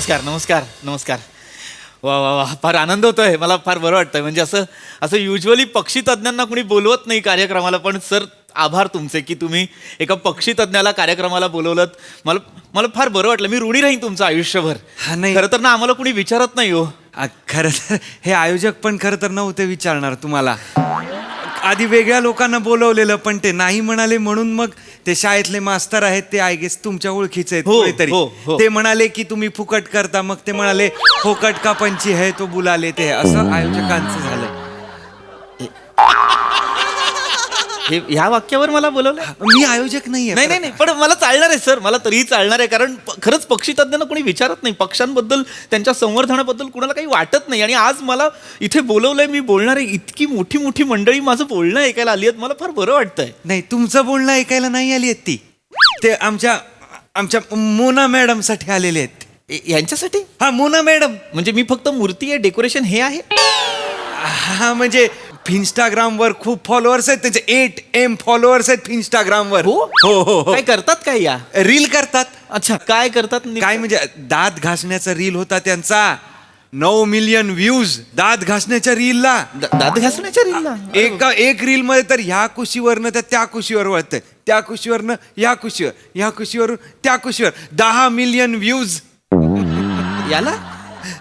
नमस्कार नमस्कार नमस्कार. वा वा वा, फार आनंद होतोय, मला फार बरं वाटतंय. म्हणजे असं असं युजली पक्षी तज्ज्ञांना कोणी बोलवत नाही कार्यक्रमाला, पण सर आभार तुमचे की तुम्ही एका पक्षी तज्ज्ञाला कार्यक्रमाला बोलवलं. मला मला फार बरं वाटलं. मी ऋणी राहीन तुमचं आयुष्यभर. हा, नाही. खरं तर ना आम्हाला कोणी विचारत नाही हो. खरं तर हे आयोजक पण खरं तर नव्हते विचारणार तुम्हाला. आधी वेगळ्या लोकांना बोलवलेलं, पण ते नाही म्हणाले, म्हणून मग ते शाळेतले मास्तर आहेत ते आय गेस तुमच्या ओळखीचे आहेत हो, कोणीतरी. हो, हो. ते म्हणाले की तुम्ही फुकट करता, मग ते म्हणाले फुकट का पंची है तो बुलाले ते, असं आयोजकांचं झालं. हे ह्या वाक्यावर मला बोलवलं. मी आयोजक नाहीये. नाही नाही नाही, पण मला चालणार आहे सर, मला तरीही चालणार आहे. कारण खरंच पक्षी तज्ज्ञांना कोणी विचारत नाही. पक्ष्यांबद्दल, त्यांच्या संवर्धनाबद्दल कुणाला काही वाटत नाही. आणि आज मला इथे बोलवलंय, मी बोलणार आहे. इतकी मोठी मोठी मंडळी माझं बोलणं ऐकायला आली आहेत, मला फार बरं वाटतंय. नाही, तुमचं बोलणं ऐकायला नाही आली आहेत ती. ते आमच्या मोना मॅडम साठी आलेले आहेत. यांच्यासाठी? हा, मोना मॅडम. म्हणजे मी फक्त मूर्ती आहे, डेकोरेशन हे आहे? हा, म्हणजे इंस्टाग्रामवर खूप फॉलोअर्स आहेत त्यांचे. 8M फॉलोअर्स आहेत इंस्टाग्रामवर. हो हो हो हो. काय करतात काय या? रील करतात. अच्छा, काय करतात? काय म्हणजे दात घासण्याचा रील होता त्यांचा. 9 मिलियन व्ह्यूज दात घासण्याच्या रीलला. दात घासण्याच्या रीलला? एक रील मध्ये तर ह्या कुशीवरनं त्या कुशीवर वळतंय, त्या कुशीवरनं ह्या कुशीवर, ह्या कुशीवरून त्या कुशीवर. 10 मिलियन व्ह्यूज. याला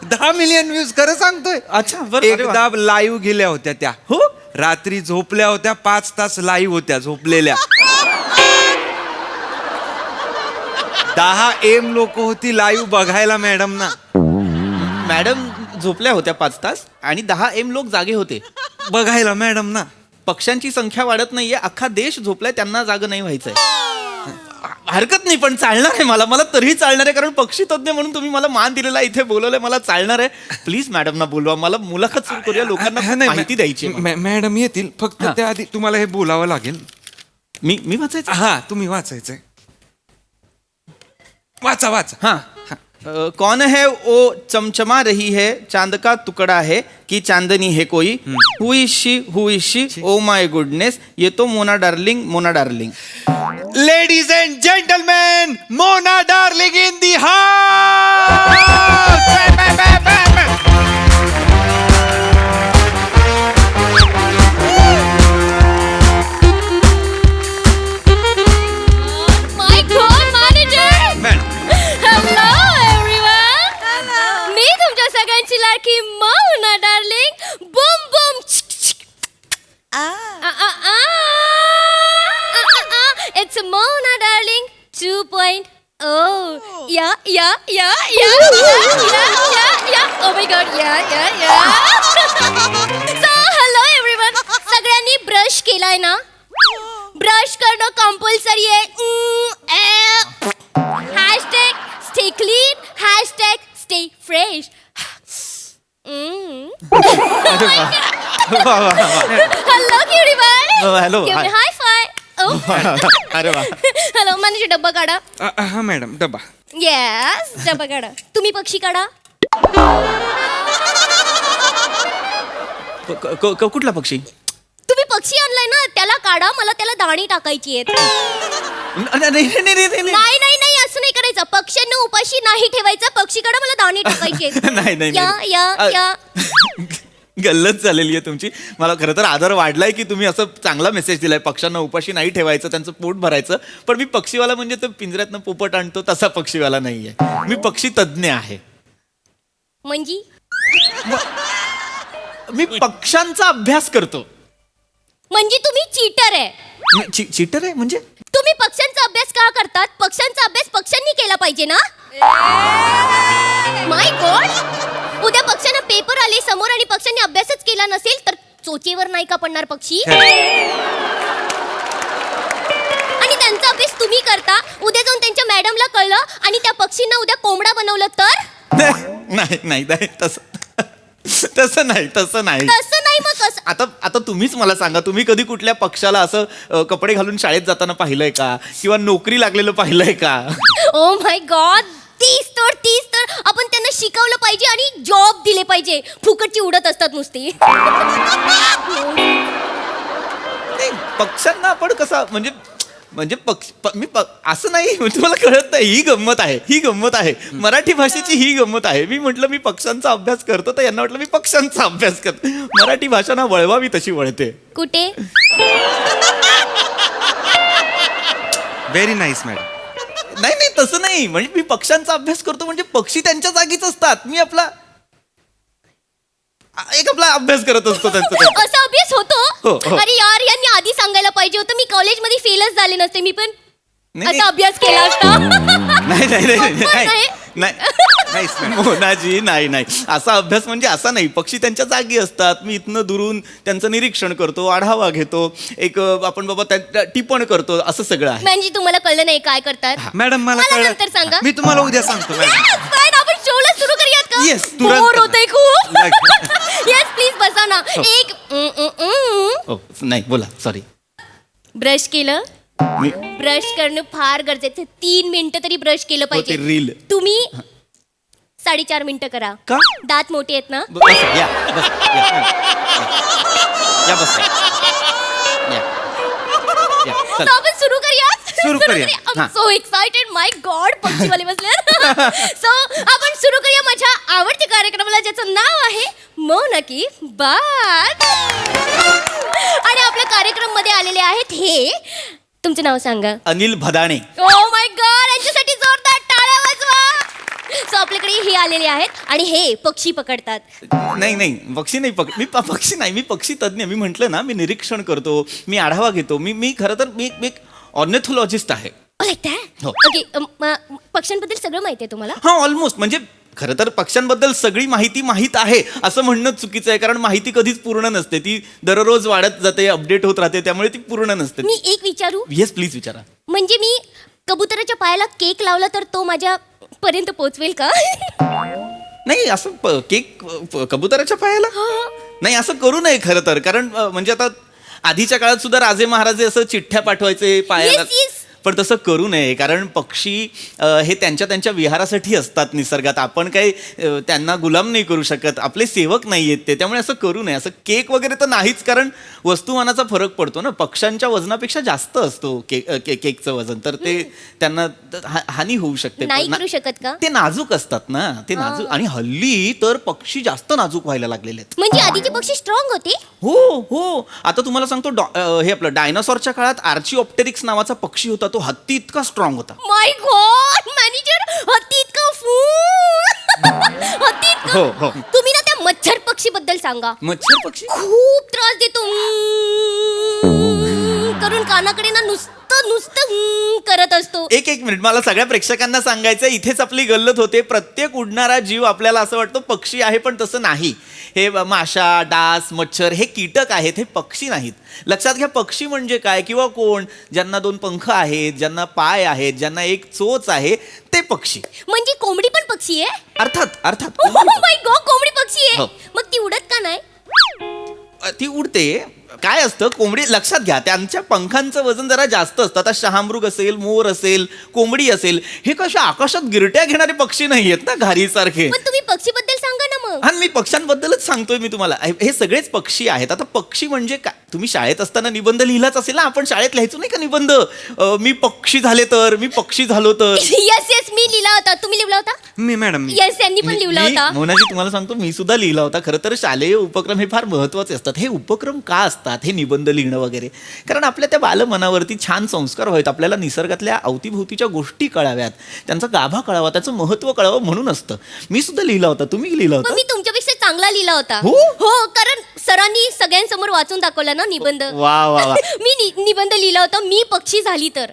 10 मिलियन व्ह्यूज, खरं सांगतोय. अच्छा, बरं. अरे वा. एकदा लाईव्ह गेल्या होत्या त्या. हो, रात्री झोपल्या होत्या, 5 तास लाईव्ह होत्या झोपलेल्या. 10M लोक होती लाईव्ह बघायला मॅडम ना. मॅडम झोपल्या होत्या 5 तास आणि 10M लोक जागे होते बघायला मॅडम ना. पक्ष्यांची संख्या वाढत नाहीये, अख्खा देश झोपलाय, त्यांना जागं नाही व्हायचंय. हरकत नाही, पण चालणार आहे. मला तरीही चालणार आहे, कारण पक्षी तज्ञ म्हणून तुम्ही मला मान दिलेला, इथे बोलवलंय, मला चालणार आहे. प्लीज मॅडमना बोलवा, मला मुलाखत सुरू करूया, लोकांना नाही, माहिती द्यायची. मॅडम येतील, फक्त हा. त्याआधी तुम्हाला हे बोलावं लागेल. मी वाचायचं? हा, तुम्ही वाचायचंय. वाचा वाचा. हाँ, कौन है वो चमचमा रही है, चांद का टुकड़ा है कि चांदनी है कोई, हु is she, oh my goodness, ये तो Mona darling, Mona darling. Ladies and gentleman, Mona darling in the house. My God, manager! Hello, everyone! मी तुमच्या सगळ्यांची लाडकी Mona darling. Boom boom. It's Mona darling 2.0. Yeah. Oh my God, yeah. So, hello everyone. सगळ्यांनी brush केलाय ना? Brush करणं कंपल्सरी आहे. Hashtag stay clean, hashtag stay fresh. Hello cutie pie. hello, Give me hi. high five. Oh. अरे वा. Hello, manager डब्बा काढा. हा मॅडम, डबा. येस, डब्बा काढा. तुम्ही पक्षी काढा. कुठला पक्षी? तुम्ही पक्षी आणलाय ना, त्याला काढा. मला त्याला दाणी टाकायची आहेत. नाही, असं नाही करायचं. पक्ष्यांना उपाशी नाही ठेवायचं. पक्षी काढा, मला दाणी टाकायची आहेत. नाही. या. गल्लत झालेली आहे तुमची. मला खरं तर आदर वाढलाय की तुम्ही असं चांगला मेसेज दिलाय. पक्ष्यांना उपाशी नाही ठेवायचं, त्यांचं पोट भरायचं. पण मी पक्षीवाला म्हणजे तो पिंजऱ्यातनं पोपट आणतो तसा पक्षीवाला नाहीये. मी पक्षी तज्ज्ञ आहे. म्हणजे मी पक्ष्यांचा अभ्यास करतो. म्हणजे तुम्ही चीटर आहे. चीटर आहे म्हणजे? तुम्ही पक्ष्यांचा अभ्यास का करतात? पक्ष्यांचा अभ्यास पक्ष्यांनी केला पाहिजे ना. माय गॉड, उद्या पक्ष्यांना पेपर आले समोर आणि पक्ष्यांनी अभ्यासच केला नसेल तर चोचेवर नाही का पडणार पक्षी? आणि त्यांचा अभ्यास तुम्ही करता, उद्या जाऊन त्यांच्या मॅडमला कळलं आणि त्या पक्षींना उद्या कोंबडा बनवलं तर? नाही तसं नाही. तसं नाही मग कसं? आता तुम्हीच मला सांगा, तुम्ही कधी कुठल्या पक्षाला असं कपडे घालून शाळेत जाताना पाहिलंय का? किंवा नोकरी लागलेलं पाहिलंय का? ओ माय गॉड, तीच तर आपण त्यांना शिकवलं पाहिजे आणि जॉब दिले पाहिजे. फुकटची उडत असतात नुसती. पक्ष्यांना आपण कसं म्हणजे म्हणजे असं नाही म्हणजे तुम्हाला कळत नाही, ही गंमत आहे मराठी भाषेची ही गंमत आहे. मी म्हटलं मी पक्ष्यांचा अभ्यास करतो तर यांना म्हटलं मी पक्ष्यांचा अभ्यास करतो. मराठी भाषा ना वळवावी तशी वळते. कुठे? Very nice madam. नाही नाही तसं नाही, म्हणजे मी पक्ष्यांचा अभ्यास करतो म्हणजे पक्षी त्यांच्या जागीच असतात, मी आपला अभ्यास करत असतो त्यांचा. असा अभ्यास होतो? हो. अरे यार, यांनी आधी सांगायला पाहिजे होतं. मी कॉलेजमध्ये फेलच झाले नसते, मी पण नाही, असा अभ्यास केला असता. नाही नाही नाही नाही. नाही मोनाजी, नाही असा अभ्यास म्हणजे असा नाही. पक्षी त्यांच्या जागी असतात, मी इथनं दुरून त्यांचं निरीक्षण करतो, आढावा घेतो, एक आपण बाबा त्या टिप्पण करतो, असं सगळं आहे. म्हणजे तुम्हाला कळलं नाही काय करतात? मॅडम मला नंतर सांगा. कळलं, मी तुम्हाला उद्या सांगतो मॅडम. Fine, आपण शोला सुरू करूयात का? Yes, तुरंत बोर करा. होतंय खूप. येस प्लीज बसा ना. एक नाही बोला, सॉरी. ब्रश केलं? मी ब्रश करणं फार गरजेचं. 3 मिनिटं तरी ब्रश केलं ते पाहिजे. रील तुम्ही 4.5 मिनिटं करा. का? दात मोठे आहेत ना? बस, या बस या, चल. So आपण सुरू करूया. सुरू करूया. हां. सो एक्साइटेड, माय गॉड, पक्षीवाले बसले. सो आपण सुरू करूया माझ्या आवडत्या कार्यक्रमाला, ज्याचं नाव आहे मौन की बात. आणि आपल्या कार्यक्रम मध्ये आलेले आहेत हे, तुमचं नाव सांगा. Anil Bhadane. Oh my God, यांच्यासाठी जोरदार टाळ्या वाजवा. सो आपल्याकडे हे आलेले आहेत आणि हे पक्षी पकडतात. नाही पक्षी नाही, पक्षी नाही, मी पक्षी तज्ञ. मी म्हंटल ना, मी निरीक्षण करतो, मी आढावा घेतो. मी खरं तर मी एक ऑर्निथॉलॉजिस्ट आहे. हो. ओके, पक्ष्यांबद्दल सगळं माहिती आहे तुम्हाला? हा, ऑलमोस्ट. म्हणजे खरं तर पक्ष्यांबद्दल सगळी माहिती माहीत आहे असं म्हणणं चुकीचं आहे, कारण माहिती कधीच पूर्ण नसते, ती दररोज वाढत जाते, अपडेट होत राहते, त्यामुळे ती पूर्ण नसते. मी एक विचारू? येस प्लीज विचारा. म्हणजे मी कबुतराच्या पायाला केक लावला तर तो माझ्या पर्यंत पोहोचवेल का? नाही असं केक कबुतराच्या पायाला नाही, असं करू नये खरं तर. कारण म्हणजे आता आधीच्या काळात सुद्धा राजे महाराजे असं चिठ्ठ्या पाठवायचे पायाला. Yes, yes. पण तसं करू नये, कारण पक्षी हे त्यांच्या विहारासाठी असतात निसर्गात. आपण काही त्यांना गुलाम नाही करू शकत, आपले सेवक नाही आहेत ते, त्यामुळे असं करू नये. असं केक वगैरे तर नाहीच, कारण वस्तुमानाचा फरक पडतो ना. पक्ष्यांच्या वजनापेक्षा जास्त असतो केकचं वजन, तर ते त्यांना हानी होऊ शकते. नाही करू शकत का? ते नाजूक असतात ना, ते नाजूक. आणि हल्ली तर पक्षी जास्त नाजूक व्हायला लागलेले आहेत. म्हणजे आधीचे पक्षी स्ट्रॉंग होते? हो. आता तुम्हाला सांगतो, हे आपलं डायनासॉरच्या काळात आर्चिओप्टेरिक्स नावाचा पक्षी होता, तो हत्ती इतका स्ट्रॉंग होता. माय गॉड मॅनेजर, हत्ती इतका हत्ती इतका. हो. तुम्ही ना त्या मच्छर पक्षी बद्दल सांगा. मच्छर पक्षी खूप त्रास देतो. करून कानाकडे ना नुसतं करत असतो. एक मिनिट, मला सगळ्या प्रेक्षकांना सांगायचं, इथेच आपली गल्लत होते. प्रत्येक उडणारा जीव आपल्याला असं वाटतं पक्षी आहे, पण तसं नाही. हे माशा, डास, मच्छर हे कीटक आहेत, हे पक्षी नाहीत. लक्षात घ्या, पक्षी म्हणजे काय किंवा कोण? ज्यांना 2 पंख आहेत, ज्यांना पाय आहेत, ज्यांना एक चोच आहे, ते पक्षी. म्हणजे कोंबडी पण पक्षी आहे? अर्थात माय गॉड, कोंबडी पक्षी आहे? हो. मग ती उडत का नाही? ती उडते. काय असतं, कोंबडी, लक्षात घ्या, त्यांच्या पंखांचं वजन जरा जास्त असतं. आता शहामृग असेल, मोर असेल, कोंबडी असेल, हे कशा आकाशात गिरट्या घेणारे पक्षी नाही आहेत ना, घारीसारखे. पण तुम्ही पक्षी बद्दल सांगा ना मग. हा, मी पक्ष्यांबद्दलच सांगतोय मी तुम्हाला. हे सगळेच पक्षी आहेत. आता पक्षी म्हणजे काय? तुम्ही शाळेत असताना निबंध लिहिलाच असेल ना. आपण शाळेत लिहायचो नाही का निबंध? मी पक्षी झाले तर, मी पक्षी झालो तर. येस मी लिहिला होता. तुम्ही लिहिला होता? मी मॅडम येस, यांनी पण लिहिला होता. मोनाजी, तुम्हाला सांगतो, मी सुद्धा लिहिला होता. खरं तर शालेय उपक्रम हे फार महत्वाचे असतात. हे उपक्रम का असतात, हे निबंध लिहिणं वगैरे? कारण आपल्या त्या बालमनावरती छान संस्कार व्हावेत, आपल्याला निसर्गातल्या अवतीभोवतीच्या गोष्टी कळाव्यात, त्यांचा गाभा कळावा, त्याचं महत्व कळावं म्हणून असतं. मी सुद्धा लिहिला होता. तुम्ही लिहिला होता? मी तुमच्यापेक्षा चांगला लिहिला होता. हो? कारण सरांनी सगळ्यांसमोर वाचून दाखवला ना निबंध. वा. मी निबंध लिहिला होता, मी पक्षी झाली तर.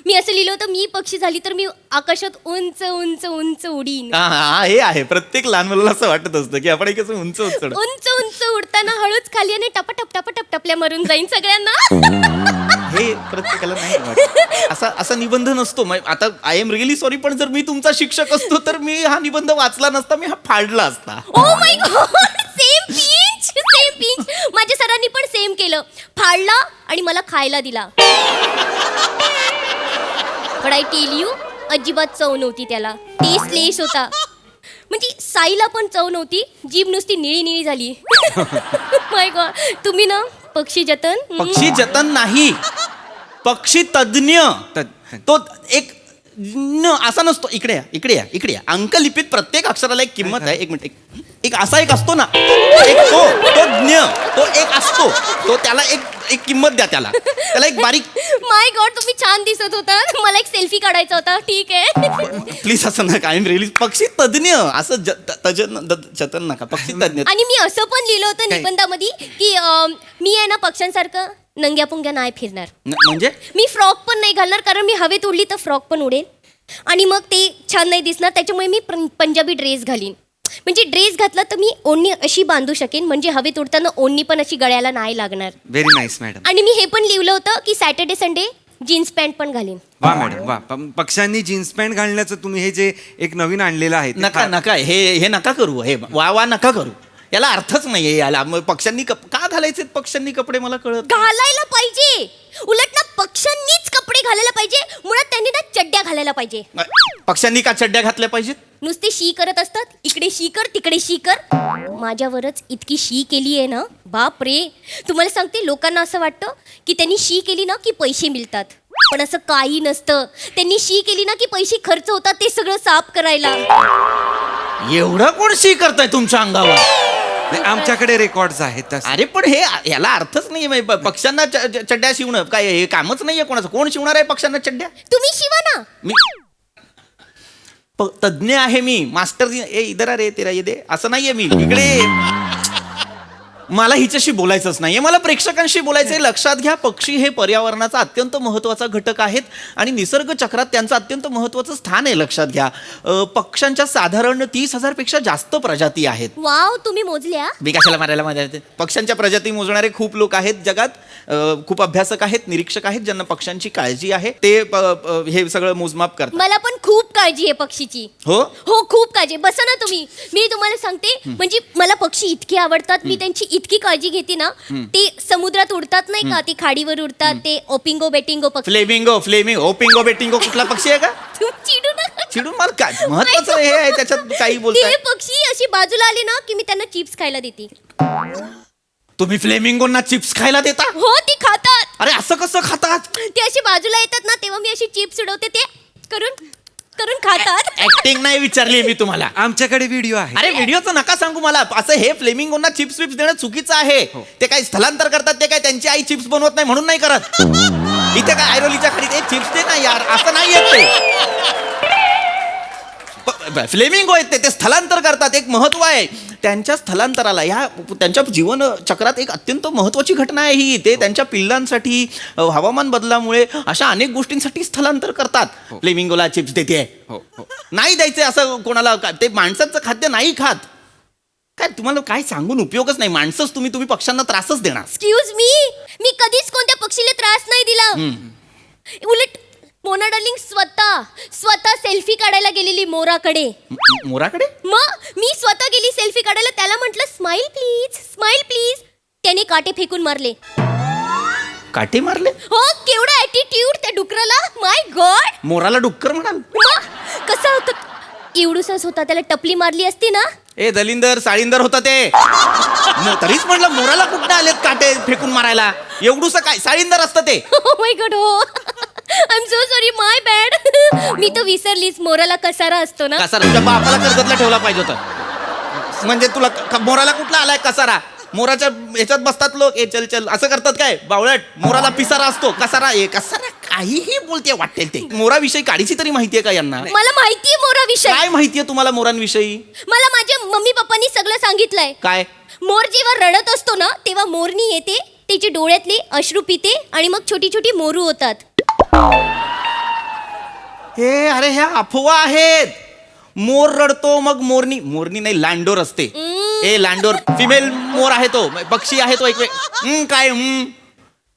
मी असं लिहिलं होतं, मी पक्षी झाली तर मी आकाशात उंच उंच उंच उडीन. हा, हे आहे. प्रत्येक लहान मुलाला असं वाटत असतं की आपण एक असं उंच उंच उंच उडताना हळूच खाली आणि टपटपल्या मरून जाईन सगळ्यांना. हे प्रत्येकाला नाही वाटत. असा निबंध नसतो. आता आय एम रिअली सॉरी, पण जर मी तुमचा शिक्षक असतो तर मी हा निबंध वाचला नसता, मी हा फाडला असता. Oh my God, same pinch. माझ्या सरांनी पण सेम केलं, फाडला आणि मला खायला दिला. पण आय टेल यू, अजिबात चव नव्हती त्याला. टेस्टलेस होता. म्हणजे साईला पण चव नव्हती, जीभ नुसती निळी झाली. माय गॉड, तुम्ही ना पक्षी जतन पक्षी जतन नाही, पक्षी तज्ञ तज्ञ. तो एक असा नसतो. इकडे या अंकलिपीत प्रत्येक अक्षराला एक किंमत आहे. एक मिनिट एक असा एक असतो ना, एक तो ज्ञ तो एक असतो, तो त्याला एक किंमत द्या, त्याला एक बारीक. माय गॉड, तुम्ही छान दिसत होता. मला एक सेल्फी काढायचा होता. ठीक आहे. प्लीज असं नका. आय एम रिअली पक्षी तज्ञ असं जतन नका. पक्षी तज्ञ. आणि मी असं पण लिहिलं होतं निबंधामध्ये की मी आहे ना पक्ष्यांसारखं नंग्या पुंग्या नाही फिरणार. म्हणजे मी फ्रॉक पण नाही घालणार, कारण मी हवेत उडली तर फ्रॉक पण उडेल आणि मग ते छान नाही दिसणार. त्याच्यामुळे मी पंजाबी ड्रेस घालीन. म्हणजे ड्रेस घातला तर मी ओढणी अशी बांधू शकेन, म्हणजे हवेत उडताना ओढणी पण अशी गळ्याला नाही लागणार. Very nice madam. आणि मी हे पण लिहिलं होतं की सॅटर्डे संडे जीन्स पॅन्ट पण घालीन. वा मॅडम वा. पक्ष्यांनी जीन्स पॅन्ट घालण्याचं तुम्ही हे जे एक नवीन आणलेलं आहे ते नका हे नका करू. हे वा नका करू. याला अर्थच नाहीये. याला पक्ष्यांनी का घालायचे पक्ष्यांनी कपडे मला कळत. घालायला पाहिजे. उलट ना पक्ष्यांनीच कपडे घालायला पाहिजे. मुळात त्यांनी ना चड्ड्या घालायला पाहिजे. पक्ष्यांनी का चड्ड्या घातल्या पाहिजेत? नुसते शी करत असतात. इकडे शी कर, तिकडे शी कर. माझ्यावरच इतकी शी केली आहे ना, बाप रे. तुम्हाला सांगते, लोकांना असं वाटतं की त्यांनी शी केली ना की पैसे मिळतात, पण असं काही नसतं. त्यांनी शी केली ना की पैसे खर्च होतात ते सगळं साफ करायला. एवढं कोण शी करताय तुमच्या अंगावर? आमच्याकडे रेकॉर्ड्स आहेत. अरे पण हे याला अर्थच नाहीये. पक्ष्यांना चड्ड्या शिवणं काय हे कामच नाहीये कोणाचं. कोण शिवणार आहे पक्ष्यांना चड्ड्या? तुम्ही शिवा ना. मी तज्ञ आहे. मी मास्टर इधर रे तेरा ये दे असं नाहीये. मी इकडे मला हिच्याशी बोलायचंच नाहीये. मला प्रेक्षकांशी बोलायचंय. लक्षात घ्या, पक्षी हे पर्यावरणाचा अत्यंत महत्त्वाचा घटक आहेत आणि निसर्ग चक्रात त्यांचं अत्यंत महत्त्वाचं स्थान आहे. लक्षात घ्या, पक्ष्यांच्या साधारण 30,000 पेक्षा जास्त प्रजाती आहेत. वाव, तुम्ही मोजल्या? मी कशाला मारायला पक्ष्यांच्या प्रजाती मोजणारे खूप लोक आहेत जगात. खूप अभ्यासक आहेत, निरीक्षक आहेत, ज्यांना पक्ष्यांची काळजी आहे. ते हे सगळं मोजमाप करतात. मला पण खूप काळजी आहे पक्षीची. हो, खूप काळजी. बसा ना तुम्ही. मी तुम्हाला सांगते, म्हणजे मला पक्षी इतके आवडतात. मी त्यांची इतकी काळजी घेते ना. ते समुद्रात उडतात नाही का, ते खाडीवर उडतात. ते ओपिंगो बेटिंगो पक्षी. फ्लेमिंगो ओपिंगो बेटिंगो कुठला पक्षी आहे का? चिडू नका. चिडून मला काय महत्वाचं हे आहे त्याच्यात काही बोलताय. ते पक्षी अशी बाजूला आले ना की मी त्यांना चिप्स खायला देते. तुम्ही फ्लेमिंगोंना चिप्स खायला देता? हो, ते खातात. अरे असं कसं खातात? ते अशी बाजूला येतात ना, तेव्हा मी अशी चिप्स उडवते, ते करून खातात. ऍक्टिंग नाही विचारली मी तुम्हाला. आमच्याकडे व्हिडिओ आहे. अरे व्हिडिओचं नका सांगू मला. असं हे फ्लेमिंगोंना चिप्स विप्स देणं चुकीचं आहे. ते काही स्थलांतर करतात. ते काय त्यांची आई चिप्स बनवत नाही म्हणून नाही करत. इथे काय आयरोलीच्या खाली ते चिप्स दे ना यार, असं नाही येत ते. फ्लेमिंगो आहेत ते स्थलांतर करतात. एक महत्व आहे त्यांच्या स्थलांतराला. ह्या त्यांच्या जीवन चक्रात एक अत्यंत महत्वाची घटना आहे ही. ते त्यांच्या पिल्लांसाठी, हवामान बदलामुळे, अशा अनेक गोष्टींसाठी स्थलांतर करतात. फ्लेमिंगोला चिप्स देते नाही द्यायचे असं कोणाला. ते माणसाचं खाद्य नाही खात. काय तुम्हाला काय सांगून उपयोगच नाही. माणसंच तुम्ही पक्ष्यांना त्रासच देणार. एक्सक्यूज मी कधीच कोणत्या पक्षीला त्रास नाही दिला. उलट मोना डार्लिंग स्वतः सेल्फी काढायला गेलेली मोराकडे. मोराकडे? मग मी स्वतः गेली सेल्फी काढायला. त्याला म्हटलं स्माइल प्लीज. त्याने काटे फेकून मारले. काटे मारले? हो, केवढा ऍटिट्यूड त्या डुकराला. माय गॉड. मोराला डुक्कर म्हणाल? कसा होता? एवढूसाच होता. त्याला टपली मारली असती ना. ए दलिंदर साळींदर होता ते. तरीच म्हटलं मोराला कुठं आलेत काटे फेकून मारायला. एवढूस काय साळींदर असतं ते. My god. हो, I am so sorry, my bad. मी तर विसरलीच. मोराला कसारा असतो ना. कसारा तुझ्या बापाला कर्जतला ठेवला पाहिजे होता. म्हणजे तुला मोराला कुठला आलाय कसारा? मोराच्या ह्याच्यात बसतात लोक. ए चल असं करतात काय बावळट? मोराला पिसारा असतो. कसारा काहीही बोलते वाटेल ते. मोराविषयी काडीची तरी माहितीये का यांना? मला माहितीये मोराविषयी. काय माहितीये तुम्हाला मोरांविषयी? मला माझ्या मम्मी पप्पांनी सगळं सांगितलंय. काय? मोर जेव्हा रडत असतो ना, तेव्हा मोरनी येते, त्याची डोळ्यातले अश्रू पिते आणि मग छोटी छोटी मोरू होतात. अरे ह्या अफवा आहेत. मोर रडतो मग मोरनी नाही लांडोर असते. लांडोर फिमेल मोर आहे तो, पक्षी आहे तो. काय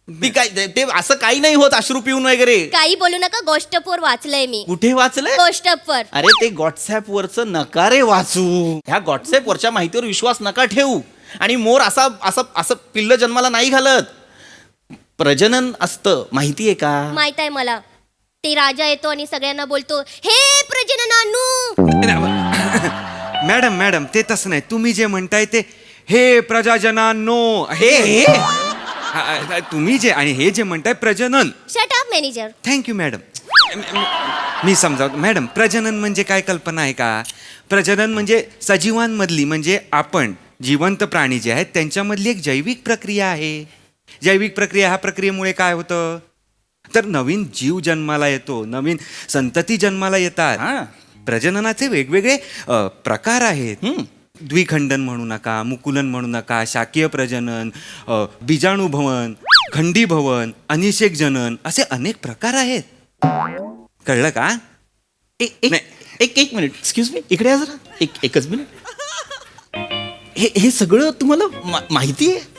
ती काय ते असं काही नाही होत अश्रू पिऊन वगैरे. काही बोलू नका. गोष्टपवर वाचलंय मी. कुठे वाचलंय? गोष्टपवर. अरे ते व्हॉट्सअप वरचं नका रे वाचू. ह्या व्हॉट्सअप वरच्या माहितीवर विश्वास नका ठेवू. आणि मोर असं पिल्ल जन्माला नाही घालत. प्रजनन असतं. माहितीये का? माहित आहे मला. ते राजा येतो आणि सगळ्यांना बोलतो, हे प्रजननानू. मॅडम ते तसं नाही. तुम्ही जे म्हणताय ते हे प्रजाजनांनो. हे तुम्ही जे आणि हे जे म्हणताय प्रजनन. Shut up manager. Thank you madam. मी समजावतो मॅडम. प्रजनन म्हणजे काय कल्पना आहे का? प्रजनन म्हणजे सजीवांमधली, म्हणजे आपण जिवंत प्राणी जे आहेत त्यांच्यामधली एक जैविक प्रक्रिया आहे. जैविक प्रक्रिया, ह्या प्रक्रियेमुळे काय होतं तर नवीन जीव जन्माला येतो, नवीन संतती जन्माला येतात. प्रजननाचे वेगवेगळे प्रकार आहेत. द्विखंडन म्हणू नका, मुकुलन म्हणू नका, शाकीय प्रजनन, बीजाणुभवन, खंडीभवन, अनिषेक जनन, असे अनेक प्रकार आहेत. कळलं का? एक मिनिट, एक्सक्यूज मी, इकडे या जरा. एकच मिनिट. हे सगळं तुम्हाला माहिती आहे?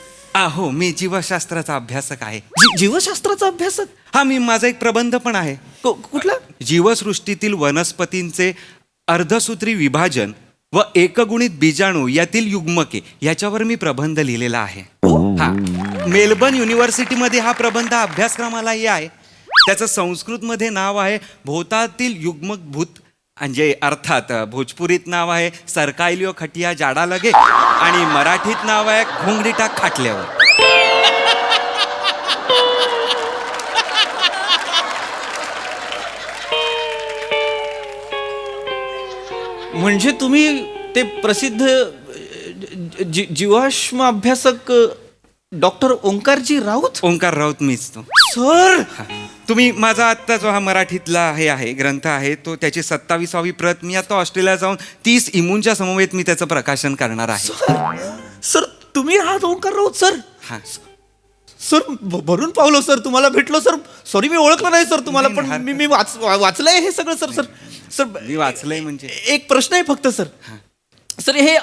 हो, मी जीवशास्त्राचा अभ्यासक आहे. जीवशास्त्राचा अभ्यासक? हा, मी माझा एक प्रबंध पण आहे. कुठला? जीवसृष्टीतील वनस्पतींचे अर्धसूत्री विभाजन व एकगुणित बीजाणू यातील युग्मके याच्यावर मी प्रबंध लिहिलेला आहे. हा, मेलबर्न युनिव्हर्सिटीमध्ये हा प्रबंध अभ्यासक्रमालाही आहे. त्याचं संस्कृतमध्ये नाव आहे भोतातील युग्मभूत, म्हणजे अर्थात भोजपुरीत नाव आहे सरकायलिओ खटिया जाडा लगे, आणि मराठीत नाव आहे घोंगडीटा खाटल्यावर. म्हणजे तुम्ही ते प्रसिद्ध जीवाश्म अभ्यासक डॉक्टर ओंकारजी राऊत? ओंकार राऊत, मीच तो. सर, तुम्ही माझा आत्ता जो हा मराठीतला हे आहे ग्रंथ आहे तो त्याची 27वी प्रत मी आता ऑस्ट्रेलिया जाऊन 30 इमूनच्या समवेत मी त्याचं प्रकाशन करणार आहे. सर तुम्ही आहात ओंकार राऊत? सर, हा, सर भरून पावलो सर, तुम्हाला भेटलो सर. सॉरी, मी ओळखलं नाही सर तुम्हाला, पण मी वाचलंय हे सगळं सर. सर मी वाचलंय. म्हणजे एक प्रश्न आहे फक्त सर. सर हे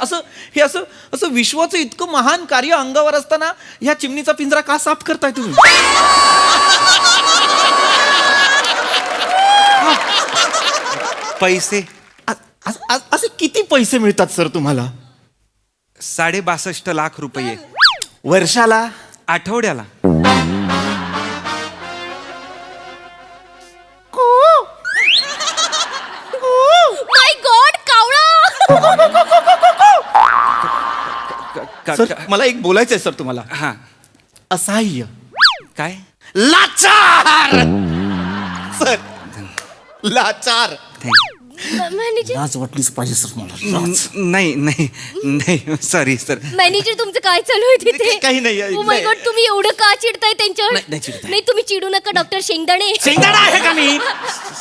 असं विश्वाचं इतकं महान कार्य अंगावर असताना ह्या चिमणीचा पिंजरा का साफ करताय तुम्ही? पैसे. असे किती पैसे मिळतात सर तुम्हाला? 62.5 लाख रुपये वर्षाला? आठवड्याला. माय गॉड, कावळा. सर मला एक बोलायचंय सर तुम्हाला. हा, असहाय्य. काय? लाचार सर, लाचार. मॅनेजर, लाज वाटलीच पाहिजे सर मला. नाही नाही नाही, सॉरी सर. मॅनेजर तुमचं काय चालू आहे तिथे? काही नाही. ओ माय गॉड, तुम्ही एवढं का चिडताय त्यांच्यावर? नाही चिडताय. नाही, तुम्ही चिडू नका डॉक्टर शेंगदाणे. शेंगदाणा आहे का मी?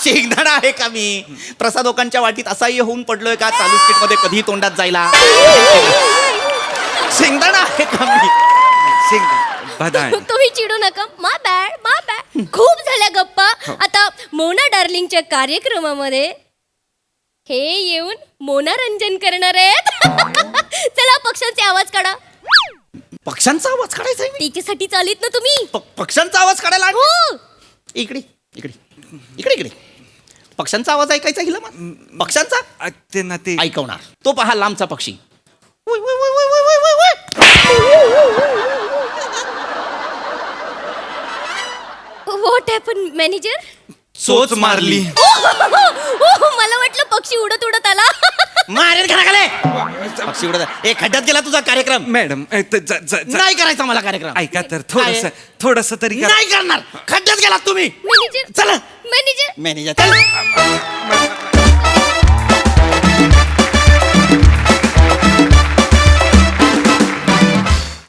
शेंगदाणा आहे का मी? प्रसादोकांच्या वाटीत असहाय्य होऊन पडलोय का चालू स्किट मध्ये कधी तोंडात जायला? शेंगदाणा आहे का मी? तुम्ही चिडू नका. मा बॅड. खूप झाल्या गप्पा. आता मोना डार्लिंगच्या कार्यक्रमामध्ये हे येऊन मोनारंजन करणार आहेत. चला, पक्ष्यांचे आवाज काढा. पक्ष्यांचा आवाज काढायचा आहे? तिच्यासाठी चालीत ना तुम्ही. पक्ष्यांचा आवाज काढायला? हो. इकडे इकडे इकडे इकडे. पक्ष्यांचा आवाज ऐकायचा हिला? पक्ष्यांचा ते ना ते ऐकवणार. तो पहा लांबचा पक्षी. What happen manager? चोच मारली. मला वाटलं पक्षी उडत उडत आला. मारेल खाले पक्षी उडत. एक खड्ड्यात गेला तुझा कार्यक्रम. मॅडम नाही करायचा मला कार्यक्रम. ऐका तर थोडस तरी करा. नाही करणार. खड्ड्यात गेला तुम्ही. मॅनेजर, चला मॅनेजर. मॅनेजर चल.